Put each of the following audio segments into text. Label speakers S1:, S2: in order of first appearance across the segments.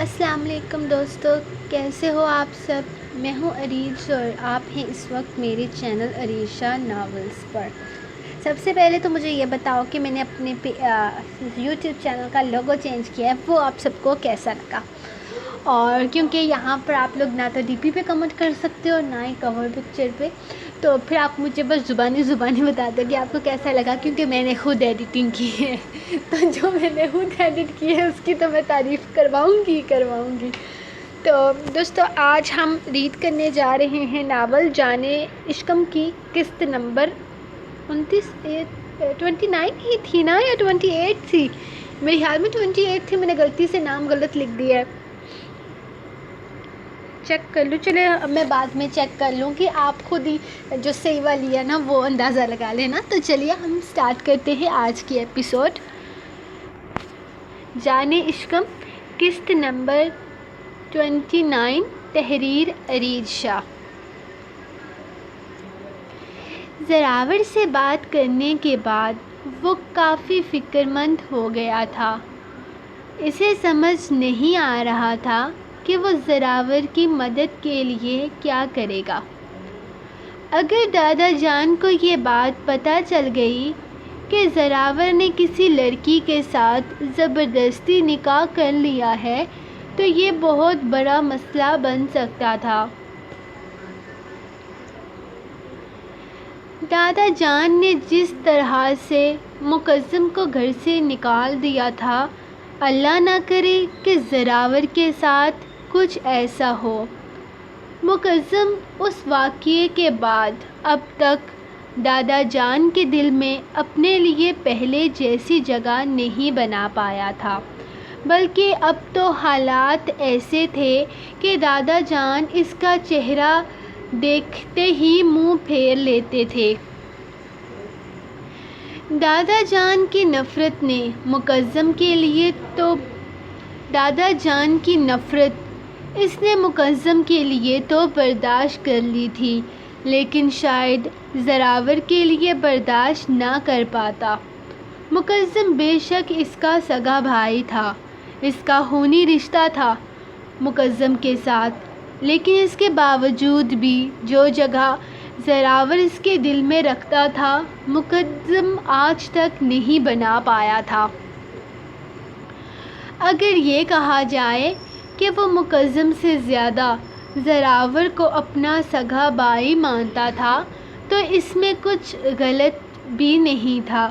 S1: السلام علیکم دوستو، کیسے ہو آپ سب؟ میں ہوں عریش اور آپ ہیں اس وقت میرے چینل عریشہ ناولز پر۔ سب سے پہلے تو مجھے یہ بتاؤ کہ میں نے اپنے یوٹیوب چینل کا لوگو چینج کیا ہے، وہ آپ سب کو کیسا لگا؟ اور کیونکہ یہاں پر آپ لوگ نہ تو ڈی پی پہ کمنٹ کر سکتے ہو اور نہ ہی کور پکچر پہ، تو پھر آپ مجھے بس زبانی بتا دو کہ آپ کو کیسا لگا، کیونکہ میں نے خود ایڈیٹنگ کی ہے تو جو میں نے خود ایڈٹ کی ہے اس کی تو میں تعریف کرواؤں گی۔ تو دوستو، آج ہم ریڈ کرنے جا رہے ہیں ناول جانے عشقم کی قسط نمبر 29 ہی تھی نا یا 28 تھی؟ میرے خیال میں 28 تھی، میں نے غلطی سے نام غلط لکھ دیا ہے، چیک کر لوں۔ چلے میں بعد میں چیک کر لوں کہ آپ خود ہی جو صحیح والی ہے نا وہ اندازہ لگا لینا۔ تو چلیے ہم سٹارٹ کرتے ہیں آج کی ایپیسوڈ جانے عشقم قسط نمبر 29، تحریر عریش شاہ۔ زراور سے بات کرنے کے بعد وہ کافی فکر مند ہو گیا تھا۔ اسے سمجھ نہیں آ رہا تھا کہ وہ زراور کی مدد کے لیے کیا کرے گا۔ اگر دادا جان کو یہ بات پتہ چل گئی کہ زراور نے کسی لڑکی کے ساتھ زبردستی نکاح کر لیا ہے تو یہ بہت بڑا مسئلہ بن سکتا تھا۔ دادا جان نے جس طرح سے مقدم کو گھر سے نکال دیا تھا، اللہ نہ کرے کہ زراور کے ساتھ کچھ ایسا ہو۔ مقدم اس واقعے کے بعد اب تک دادا جان کے دل میں اپنے لیے پہلے جیسی جگہ نہیں بنا پایا تھا، بلکہ اب تو حالات ایسے تھے کہ دادا جان اس کا چہرہ دیکھتے ہی منہ پھیر لیتے تھے۔ دادا جان کی نفرت نے مقدم کے لیے تو دادا جان کی نفرت اس نے مقدم کے لیے تو برداشت کر لی تھی، لیکن شاید زراور کے لیے برداشت نہ کر پاتا۔ مقدم بے شک اس کا سگا بھائی تھا، اس کا خونی رشتہ تھا مقدم کے ساتھ، لیکن اس کے باوجود بھی جو جگہ زراور اس کے دل میں رکھتا تھا مقدم آج تک نہیں بنا پایا تھا۔ اگر یہ کہا جائے کہ وہ مقدم سے زیادہ زراور کو اپنا سگا بھائی مانتا تھا تو اس میں کچھ غلط بھی نہیں تھا،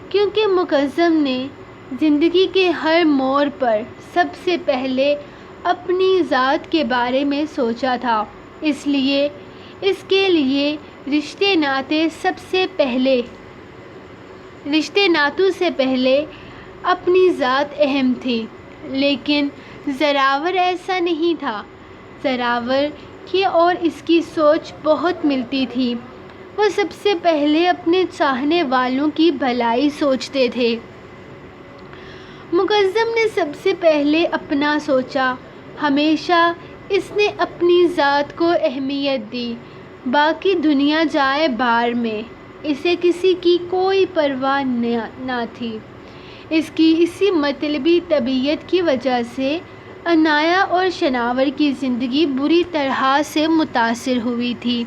S1: کیونکہ مقدم نے زندگی کے ہر موڑ پر سب سے پہلے اپنی ذات کے بارے میں سوچا تھا، اس لیے اس کے لیے رشتے ناتوں سے پہلے اپنی ذات اہم تھی۔ لیکن زراور ایسا نہیں تھا۔ زراور کی اور اس کی سوچ بہت ملتی تھی۔ وہ سب سے پہلے اپنے چاہنے والوں کی بھلائی سوچتے تھے۔ مقدم نے سب سے پہلے اپنا سوچا، ہمیشہ اس نے اپنی ذات کو اہمیت دی، باقی دنیا جائے بھاڑ میں، اسے کسی کی کوئی پرواہ نہ تھی۔ اس کی اسی مطلبی طبیعت کی وجہ سے عنایا اور شناور کی زندگی بری طرح سے متاثر ہوئی تھی۔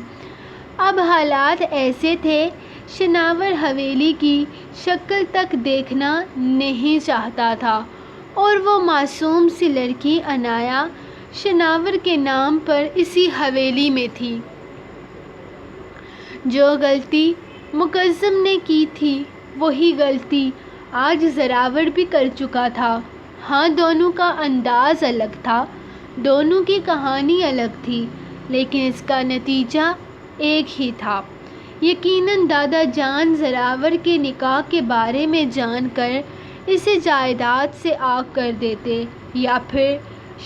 S1: اب حالات ایسے تھے، شناور حویلی کی شکل تک دیکھنا نہیں چاہتا تھا، اور وہ معصوم سی لڑکی عنایا شناور کے نام پر اسی حویلی میں تھی۔ جو غلطی مقدم نے کی تھی وہی غلطی آج زراور بھی کر چکا تھا۔ ہاں، دونوں کا انداز الگ تھا، دونوں کی کہانی الگ تھی، لیکن اس کا نتیجہ ایک ہی تھا۔ یقیناً دادا جان زراور کے نکاح کے بارے میں جان کر اسے جائیداد سے آگ کر دیتے، یا پھر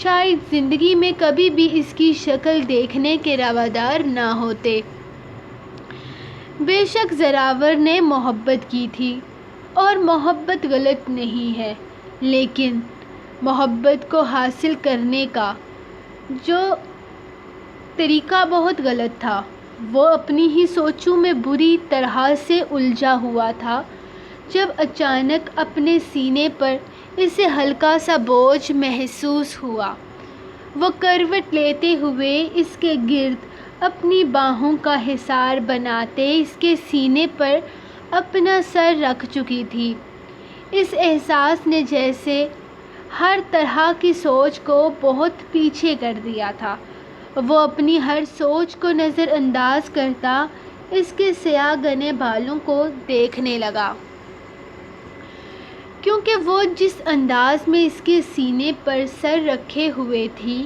S1: شاید زندگی میں کبھی بھی اس کی شکل دیکھنے کے روادار نہ ہوتے۔ بے شک زراور نے محبت کی تھی، اور محبت غلط نہیں ہے، لیکن محبت کو حاصل کرنے کا جو طریقہ بہت غلط تھا۔ وہ اپنی ہی سوچوں میں بری طرح سے الجھا ہوا تھا، جب اچانک اپنے سینے پر اسے ہلکا سا بوجھ محسوس ہوا۔ وہ کروٹ لیتے ہوئے اس کے گرد اپنی باہوں کا حصار بناتے اس کے سینے پر اپنا سر رکھ چکی تھی۔ اس احساس نے جیسے ہر طرح کی سوچ کو بہت پیچھے کر دیا تھا۔ وہ اپنی ہر سوچ کو نظر انداز کرتا اس کے سیاہ گھنے بالوں کو دیکھنے لگا، کیونکہ وہ جس انداز میں اس کے سینے پر سر رکھے ہوئے تھی،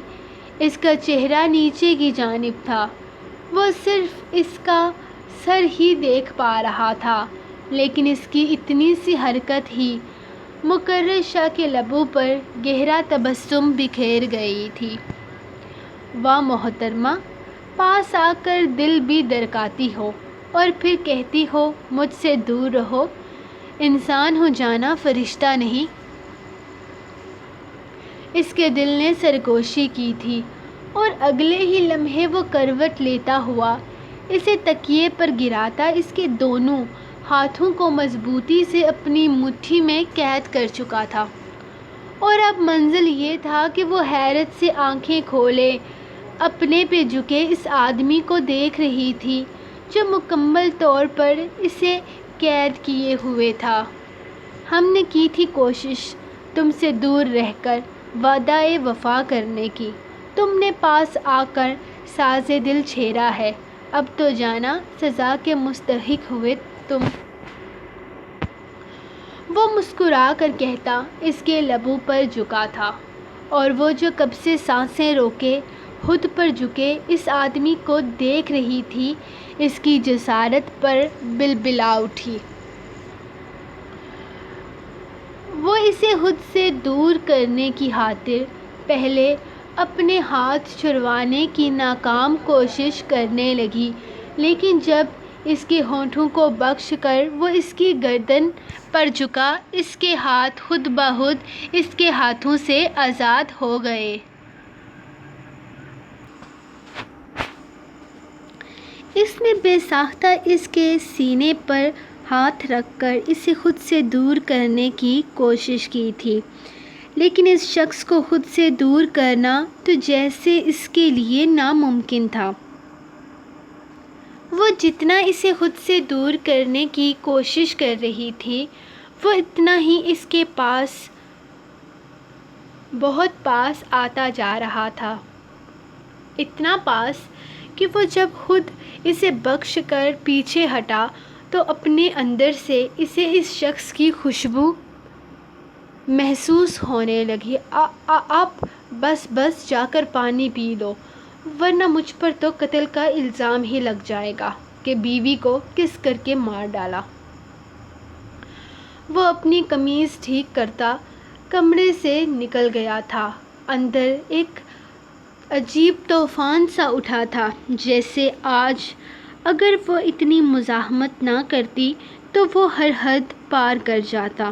S1: اس کا چہرہ نیچے کی جانب تھا۔ وہ صرف اس کا سر ہی دیکھ پا رہا تھا، لیکن اس کی اتنی سی حرکت ہی مقرر شاہ کے لبوں پر گہرا تبسم بکھیر گئی تھی۔ واہ محترمہ، پاس آ کر دل بھی درکاتی ہو اور پھر کہتی ہو مجھ سے دور رہو، انسان ہو جانا فرشتہ نہیں۔ اس کے دل نے سرگوشی کی تھی اور اگلے ہی لمحے وہ کروٹ لیتا ہوا اسے تکیے پر گراتا اس کے دونوں ہاتھوں کو مضبوطی سے اپنی مٹھی میں قید کر چکا تھا۔ اور اب منزل یہ تھا کہ وہ حیرت سے آنکھیں کھولے اپنے پہ جھکے اس آدمی کو دیکھ رہی تھی جو مکمل طور پر اسے قید کیے ہوئے تھا۔ ہم نے کی تھی کوشش تم سے دور رہ کر وعدہ وفا کرنے کی، تم نے پاس آ کر ساز دل چھیڑا ہے، اب تو جانا سزا کے مستحق ہوئے تم۔ وہ مسکرا کر کہتا اس کے لبوں پر جھکا تھا، اور وہ جو کب سے سانسیں روکے خود پر جھکے اس آدمی کو دیکھ رہی تھی، اس کی جسارت پر بلبلا اٹھی۔ وہ اسے خود سے دور کرنے کی خاطر پہلے اپنے ہاتھ چھڑوانے کی ناکام کوشش کرنے لگی، لیکن جب اس کے ہونٹوں کو بخش کر وہ اس کی گردن پر جھکا، اس کے ہاتھ خود بخود اس کے ہاتھوں سے آزاد ہو گئے۔ اس نے بے ساختہ اس کے سینے پر ہاتھ رکھ کر اسے خود سے دور کرنے کی کوشش کی تھی، لیکن اس شخص کو خود سے دور کرنا تو جیسے اس کے لیے ناممکن تھا۔ وہ جتنا اسے خود سے دور کرنے کی کوشش کر رہی تھی، وہ اتنا ہی اس کے پاس، بہت پاس آتا جا رہا تھا۔ اتنا پاس کہ وہ جب خود اسے بخش کر پیچھے ہٹا تو اپنے اندر سے اسے اس شخص کی خوشبو محسوس ہونے لگی۔ آپ بس جا کر پانی پی لو، ورنہ مجھ پر تو قتل کا الزام ہی لگ جائے گا کہ بیوی کو کس کر کے مار ڈالا۔ وہ اپنی قمیض ٹھیک کرتا کمرے سے نکل گیا تھا۔ اندر ایک عجیب طوفان سا اٹھا تھا، جیسے آج اگر وہ اتنی مزاحمت نہ کرتی تو وہ ہر حد پار کر جاتا۔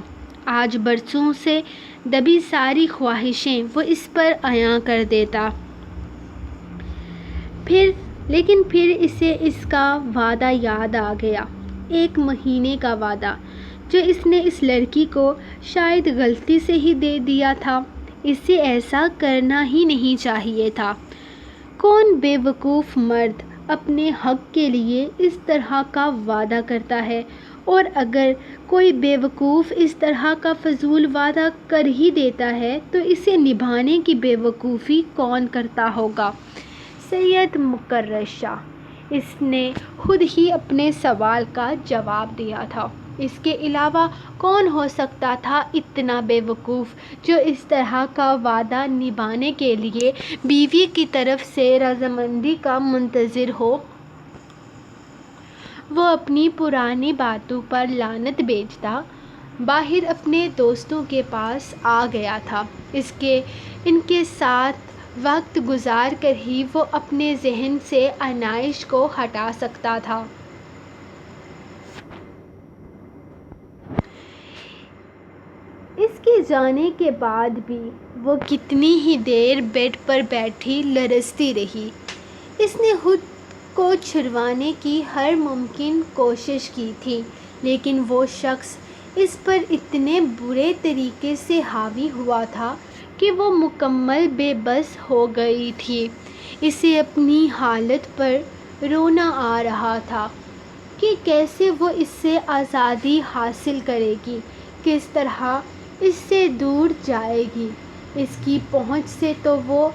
S1: آج برسوں سے دبی ساری خواہشیں وہ اس پر عیاں کر دیتا۔ لیکن پھر اسے اس کا وعدہ یاد آ گیا، 1 مہینے کا وعدہ جو اس نے اس لڑکی کو شاید غلطی سے ہی دے دیا تھا۔ اسے ایسا کرنا ہی نہیں چاہیے تھا۔ کون بے وقوف مرد اپنے حق کے لیے اس طرح کا وعدہ کرتا ہے؟ اور اگر کوئی بے وقوف اس طرح کا فضول وعدہ کر ہی دیتا ہے تو اسے نبھانے کی بے وقوفی کون کرتا ہوگا؟ سید مقرر شاہ۔ اس نے خود ہی اپنے سوال کا جواب دیا تھا۔ اس کے علاوہ کون ہو سکتا تھا اتنا بے وقوف جو اس طرح کا وعدہ نبھانے کے لیے بیوی کی طرف سے رضامندی کا منتظر ہو؟ وہ اپنی پرانی باتوں پر لعنت بھیجتا باہر اپنے دوستوں کے پاس آ گیا تھا۔ ان کے ساتھ وقت گزار کر ہی وہ اپنے ذہن سے عنائش کو ہٹا سکتا تھا۔ اس کے جانے کے بعد بھی وہ کتنی ہی دیر بیڈ پر بیٹھی لرزتی رہی۔ اس نے خود کو چھڑوانے کی ہر ممکن کوشش کی تھی، لیکن وہ شخص اس پر اتنے برے طریقے سے حاوی ہوا تھا کہ وہ مکمل بے بس ہو گئی تھی۔ اسے اپنی حالت پر رونا آ رہا تھا کہ کیسے وہ اس سے آزادی حاصل کرے گی، کس طرح اس سے دور جائے گی۔ اس کی پہنچ سے تو وہ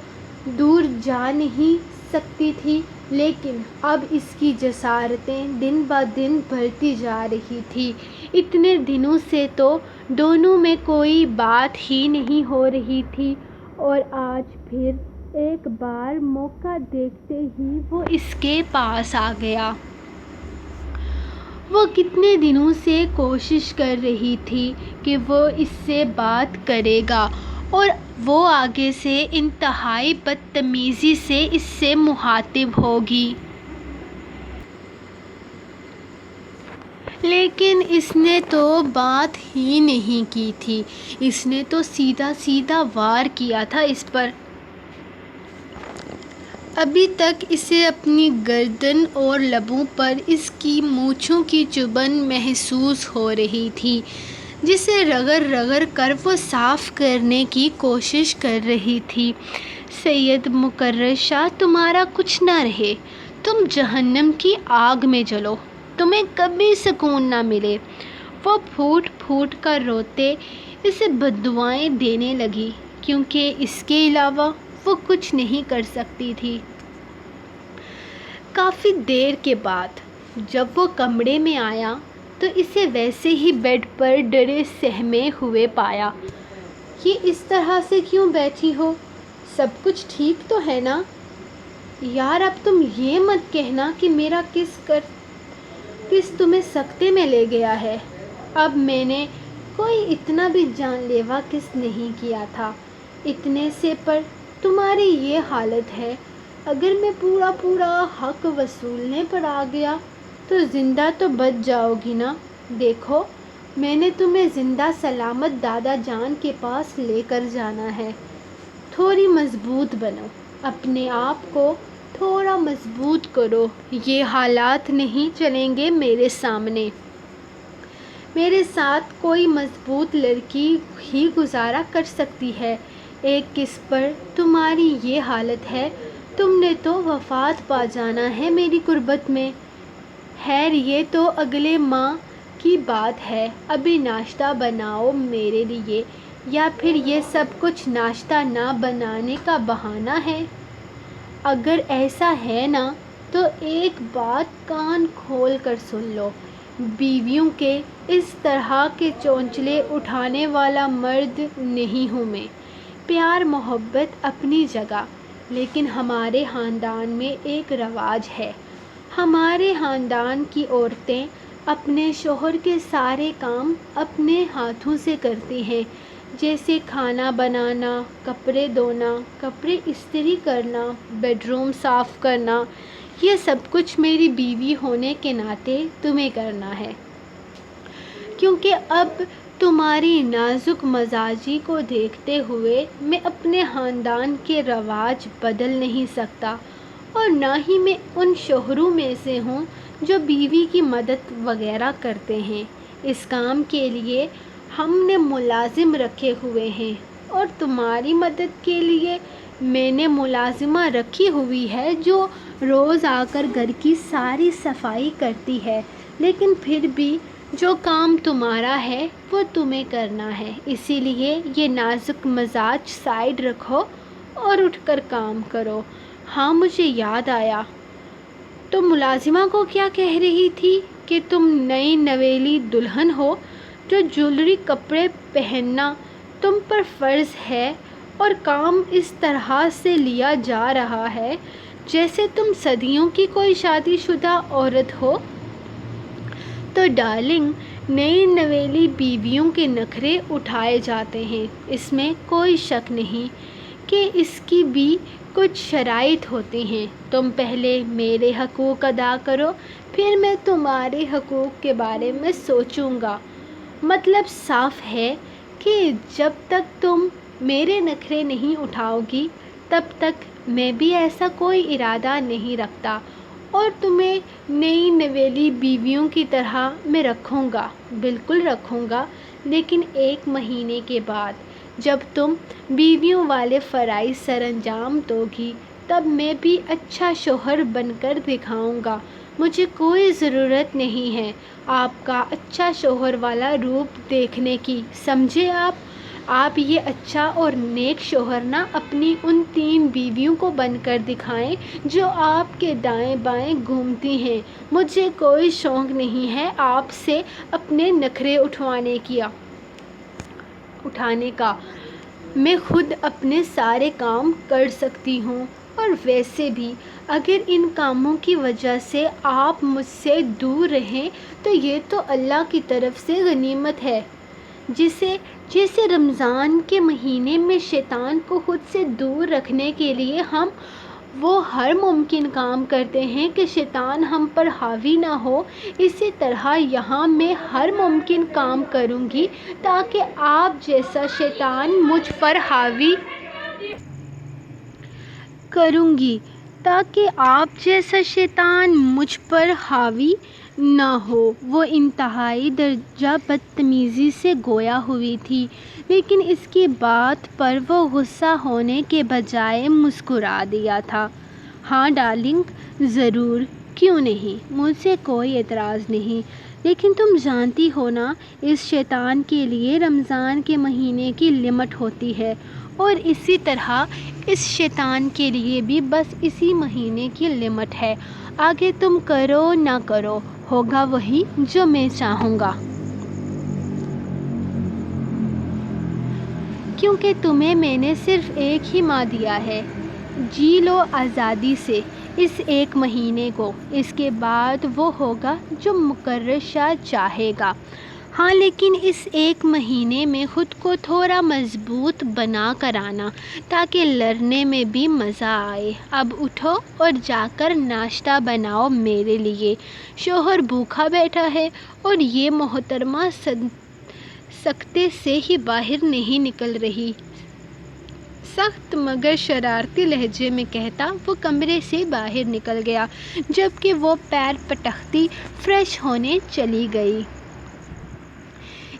S1: دور جا نہیں سکتی تھی، لیکن اب اس کی جسارتیں دن بدن بڑھتی جا رہی تھی۔ اتنے دنوں سے تو دونوں میں کوئی بات ہی نہیں ہو رہی تھی، اور آج پھر ایک بار موقع دیکھتے ہی وہ اس کے پاس آ گیا۔ وہ کتنے دنوں سے کوشش کر رہی تھی کہ وہ اس سے بات کرے گا، اور وہ آگے سے انتہائی بدتمیزی سے اس سے مخاطب ہوگی، لیکن اس نے تو بات ہی نہیں کی تھی۔ اس نے تو سیدھا سیدھا وار کیا تھا اس پر۔ ابھی تک اسے اپنی گردن اور لبوں پر اس کی مونچھوں کی چبھن محسوس ہو رہی تھی، جسے رگڑ رگڑ کر وہ صاف کرنے کی کوشش کر رہی تھی۔ سید مقرر شاہ تمہارا کچھ نہ رہے، تم جہنم کی آگ میں جلو، تمہیں کبھی سکون نہ ملے۔ وہ پھوٹ پھوٹ کر روتے اسے بددعائیں دینے لگی، کیونکہ اس کے علاوہ وہ کچھ نہیں کر سکتی تھی۔ کافی دیر کے بعد جب وہ کمرے میں آیا تو اسے ویسے ہی بیڈ پر ڈرے سہمے ہوئے پایا۔ یہ اس طرح سے کیوں بیٹھی ہو؟ سب کچھ ٹھیک تو ہے نا؟ یار اب تم یہ مت کہنا کہ میرا کس تمہیں سکتے میں لے گیا ہے۔ اب میں نے کوئی اتنا بھی جان لیوا کس نہیں کیا تھا، اتنے سے پر تمہاری یہ حالت ہے۔ اگر میں پورا حق وصولنے پر آ گیا تو زندہ تو بچ جاؤ گی نا۔ دیکھو میں نے تمہیں زندہ سلامت دادا جان کے پاس لے کر جانا ہے۔ تھوڑی مضبوط بنو، اپنے آپ کو تھوڑا مضبوط کرو۔ یہ حالات نہیں چلیں گے میرے سامنے۔ میرے ساتھ کوئی مضبوط لڑکی ہی گزارا کر سکتی ہے، ایک کس پر تمہاری یہ حالت ہے، تم نے تو وفات پا جانا ہے میری قربت میں۔ خیر یہ تو اگلے ماہ کی بات ہے۔ ابھی ناشتہ بناؤ میرے لیے، یا پھر یہ سب کچھ ناشتہ نہ بنانے کا بہانہ ہے؟ اگر ایسا ہے نا تو ایک بات کان کھول کر سن لو، بیویوں کے اس طرح کے چونچلے اٹھانے والا مرد نہیں ہوں میں۔ پیار محبت اپنی جگہ، لیکن ہمارے خاندان میں ایک رواج ہے، ہمارے خاندان کی عورتیں اپنے شوہر کے سارے کام اپنے ہاتھوں سے کرتی ہیں، جیسے کھانا بنانا، کپڑے دھونا، کپڑے استری کرنا، بیڈ روم صاف کرنا۔ یہ سب کچھ میری بیوی ہونے کے ناطے تمہیں کرنا ہے، کیونکہ اب تمہاری نازک مزاجی کو دیکھتے ہوئے میں اپنے خاندان کے رواج بدل نہیں سکتا، اور نہ ہی میں ان شوہروں میں سے ہوں جو بیوی کی مدد وغیرہ کرتے ہیں۔ اس کام کے لیے ہم نے ملازم رکھے ہوئے ہیں، اور تمہاری مدد کے لیے میں نے ملازمہ رکھی ہوئی ہے جو روز آ کر گھر کی ساری صفائی کرتی ہے، لیکن پھر بھی جو کام تمہارا ہے وہ تمہیں کرنا ہے۔ اسی لیے یہ نازک مزاج سائیڈ رکھو اور اٹھ کر کام کرو۔ ہاں مجھے یاد آیا، تم ملازمہ کو کیا کہہ رہی تھی کہ تم نئی نویلی دلہن ہو، جو جویلری کپڑے پہننا تم پر فرض ہے، اور کام اس طرح سے لیا جا رہا ہے جیسے تم صدیوں کی کوئی شادی شدہ عورت ہو۔ تو ڈارلنگ، نئی نویلی بیویوں کے نخرے اٹھائے جاتے ہیں، اس میں کوئی شک نہیں کہ اس کی بھی کچھ شرائط ہوتی ہیں۔ تم پہلے میرے حقوق ادا کرو، پھر میں تمہارے حقوق کے بارے میں سوچوں گا۔ مطلب صاف ہے کہ جب تک تم میرے نخرے نہیں اٹھاؤ گی، تب تک میں بھی ایسا کوئی ارادہ نہیں رکھتا، اور تمہیں نئی نویلی بیویوں کی طرح میں رکھوں گا، بالکل رکھوں گا، لیکن 1 مہینے کے بعد جب تم بیویوں والے فرائض سر انجام دو گی تب میں بھی اچھا شوہر بن کر دکھاؤں گا۔ مجھے کوئی ضرورت نہیں ہے آپ کا اچھا شوہر والا روپ دیکھنے کی، سمجھے آپ یہ اچھا اور نیک شوہر نہ اپنی ان 3 بیویوں کو بن کر دکھائیں جو آپ کے دائیں بائیں گھومتی ہیں۔ مجھے کوئی شوق نہیں ہے آپ سے اپنے نخرے اٹھانے کا، میں خود اپنے سارے کام کر سکتی ہوں، اور ویسے بھی اگر ان کاموں کی وجہ سے آپ مجھ سے دور رہیں تو یہ تو اللہ کی طرف سے غنیمت ہے۔ جیسے رمضان کے مہینے میں شیطان کو خود سے دور رکھنے کے لیے ہم وہ ہر ممکن کام کرتے ہیں کہ شیطان ہم پر حاوی نہ ہو، اسی طرح یہاں میں ہر ممکن کام کروں گی تاکہ آپ جیسا شیطان مجھ پر حاوی نہ ہو۔ وہ انتہائی درجہ بدتمیزی سے گویا ہوئی تھی، لیکن اس کی بات پر وہ غصہ ہونے کے بجائے مسکرا دیا تھا۔ ہاں ڈارلنگ، ضرور، کیوں نہیں، مجھے کوئی اعتراض نہیں، لیکن تم جانتی ہو نا، اس شیطان کے لیے رمضان کے مہینے کی لمٹ ہوتی ہے، اور اسی طرح اس شیطان کے لیے بھی بس اسی مہینے کی لمٹ ہے، آگے تم کرو نہ کرو، ہوگا وہی جو میں چاہوں گا۔ کیونکہ تمہیں میں نے صرف ایک ہی ماہ دیا ہے، جی لو آزادی سے اس 1 مہینے کو، اس کے بعد وہ ہوگا جو مقرر شاہ چاہے گا۔ ہاں لیکن اس 1 مہینے میں خود کو تھوڑا مضبوط بنا کر آنا تاکہ لڑنے میں بھی مزہ آئے۔ اب اٹھو اور جا کر ناشتہ بناؤ میرے لیے، شوہر بھوکا بیٹھا ہے اور یہ محترمہ سکتے سے ہی باہر نہیں نکل رہی۔ سخت مگر شرارتی لہجے میں کہتا وہ کمرے سے باہر نکل گیا، جبکہ وہ پیر پٹکتی فریش ہونے چلی گئی۔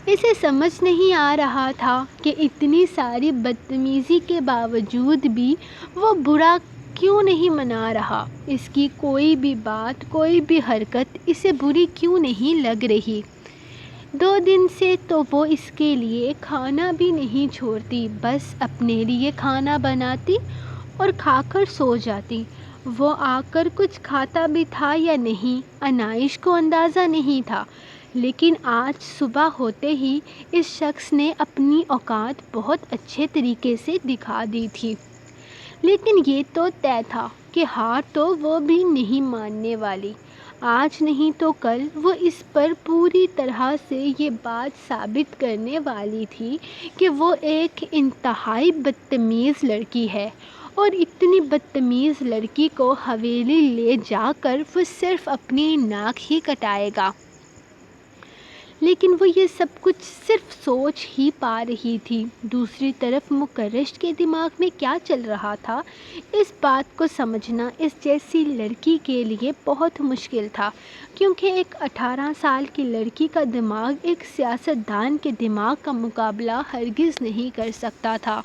S1: اسے سمجھ نہیں آ رہا تھا کہ اتنی ساری بدتمیزی کے باوجود بھی وہ برا کیوں نہیں منا رہا، اس کی کوئی بھی بات، کوئی بھی حرکت اسے بری کیوں نہیں لگ رہی۔ 2 دن سے تو وہ اس کے لیے کھانا بھی نہیں چھوڑتی، بس اپنے لیے کھانا بناتی اور کھا کر سو جاتی۔ وہ آ کر کچھ کھاتا بھی تھا یا نہیں، عنائش کو اندازہ نہیں تھا، لیکن آج صبح ہوتے ہی اس شخص نے اپنی اوقات بہت اچھے طریقے سے دکھا دی تھی، لیکن یہ تو طے تھا کہ ہار تو وہ بھی نہیں ماننے والی۔ آج نہیں تو کل وہ اس پر پوری طرح سے یہ بات ثابت کرنے والی تھی کہ وہ ایک انتہائی بدتمیز لڑکی ہے، اور اتنی بدتمیز لڑکی کو حویلی لے جا کر وہ صرف اپنی ناک ہی کٹائے گا۔ لیکن وہ یہ سب کچھ صرف سوچ ہی پا رہی تھی، دوسری طرف مکرش کے دماغ میں کیا چل رہا تھا، اس بات کو سمجھنا اس جیسی لڑکی کے لیے بہت مشکل تھا، کیونکہ ایک 18 سال کی لڑکی کا دماغ ایک سیاستدان کے دماغ کا مقابلہ ہرگز نہیں کر سکتا تھا۔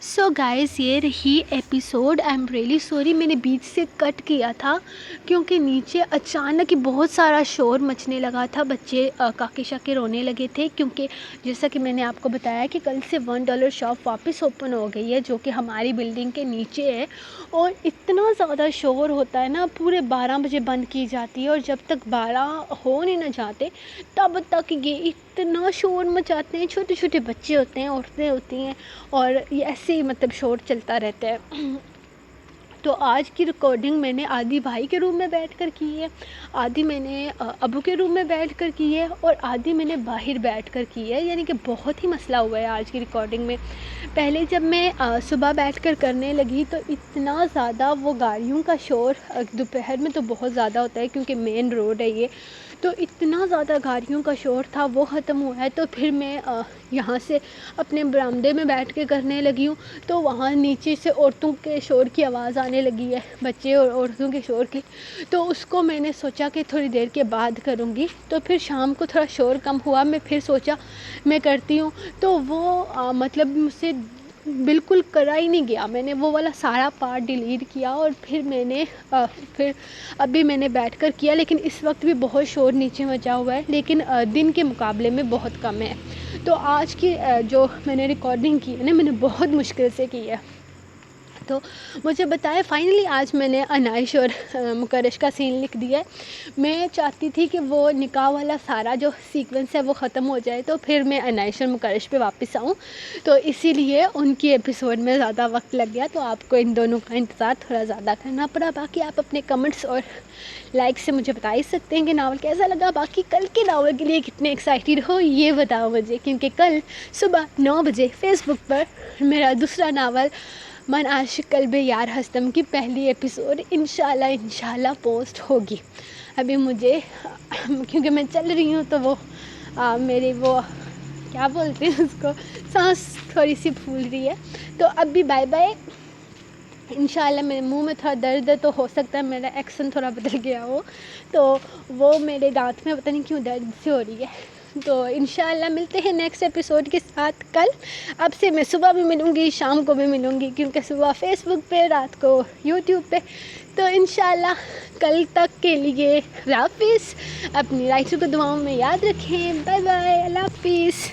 S1: سو گائز، یہ رہی episode. I am really sorry, میں نے بیچ سے کٹ کیا تھا کیونکہ نیچے اچانک ہی بہت سارا شور مچنے لگا تھا، بچے کاکے شاکے رونے لگے تھے، کیونکہ جیسا کہ میں نے آپ کو بتایا کہ کل سے $1 شاپ واپس اوپن ہو گئی ہے، جو کہ ہماری بلڈنگ کے نیچے ہے، اور اتنا زیادہ شور ہوتا ہے نا، پورے 12 بجے بند کی جاتی ہے، اور جب تک 12 ہو نہیں نہ جاتے تب تک یہ اتنا شور مچاتے ہیں، چھوٹے چھوٹے بچے ہوتے ہیں، عورتیں ہوتی ہیں، اور یہ ایسے ہی مطلب شور چلتا رہتا ہے۔ تو آج کی ریکارڈنگ میں نے آدھی بھائی کے روم میں بیٹھ کر کی ہے، آدھی میں نے ابو کے روم میں بیٹھ کر کی ہے، اور آدھی میں نے باہر بیٹھ کر کی ہے، یعنی کہ بہت ہی مسئلہ ہوا ہے آج کی ریکارڈنگ میں۔ پہلے جب میں صبح بیٹھ کر کرنے لگی تو اتنا زیادہ وہ گاڑیوں کا شور، دوپہر میں تو بہت زیادہ ہوتا ہے کیونکہ مین روڈ ہے یہ، تو اتنا زیادہ گاڑیوں کا شور تھا، وہ ختم ہوا ہے تو پھر میں یہاں سے اپنے برآمدے میں بیٹھ کے کرنے لگی ہوں، تو وہاں نیچے سے عورتوں کے شور کی آواز آنے لگی ہے، بچے اور عورتوں کے شور کی، تو اس کو میں نے سوچا کہ تھوڑی دیر کے بعد کروں گی، تو پھر شام کو تھوڑا شور کم ہوا، میں پھر سوچا میں کرتی ہوں، تو وہ مطلب مجھ سے بالکل کرا ہی نہیں گیا، میں نے وہ والا سارا پارٹ ڈیلیٹ کیا، اور پھر میں نے پھر ابھی میں نے بیٹھ کر کیا، لیکن اس وقت بھی بہت شور نیچے مچا ہوا ہے، لیکن دن کے مقابلے میں بہت کم ہے۔ تو آج کی جو میں نے ریکارڈنگ کی ہے نا، میں نے بہت مشکل سے کی ہے۔ تو مجھے بتائے فائنلی آج میں نے عنائش اور مکرش کا سین لکھ دیا ہے۔ میں چاہتی تھی کہ وہ نکاح والا سارا جو سیکوینس ہے وہ ختم ہو جائے، تو پھر میں عنائش اور مکرش پہ واپس آؤں، تو اسی لیے ان کی ایپیسوڈ میں زیادہ وقت لگ گیا، تو آپ کو ان دونوں کا انتظار تھوڑا زیادہ کرنا پڑا۔ باقی آپ اپنے کمنٹس اور لائک سے مجھے بتا ہی سکتے ہیں کہ ناول کیسا لگا۔ باقی کل کے ناول کے لیے کتنے ایکسائٹیڈ ہو یہ بتاؤ مجھے، کیونکہ کل صبح 9 بجے فیس بک پر میرا دوسرا ناول من عاشق قلب یار ہستم کی پہلی ایپیسوڈ انشاءاللہ پوسٹ ہوگی۔ ابھی مجھے کیونکہ میں چل رہی ہوں تو وہ میری وہ کیا بولتے ہیں اس کو، سانس تھوڑی سی پھول رہی ہے، تو اب بھی بائے بائے۔ انشاءاللہ میرے منہ میں تھوڑا درد ہے، تو ہو سکتا ہے میرا ایکسن تھوڑا بدل گیا ہو، تو وہ میرے دانت میں پتہ نہیں کیوں درد سے ہو رہی ہے۔ تو انشاءاللہ ملتے ہیں نیکسٹ ایپیسوڈ کے ساتھ کل۔ اب سے میں صبح بھی ملوں گی، شام کو بھی ملوں گی، کیونکہ صبح فیس بک پہ، رات کو یوٹیوب پہ۔ تو انشاءاللہ کل تک کے لیے اللہ حافظ، اپنی رائٹر کو دعاؤں میں یاد رکھیں، بائے بائے، اللہ حافظ۔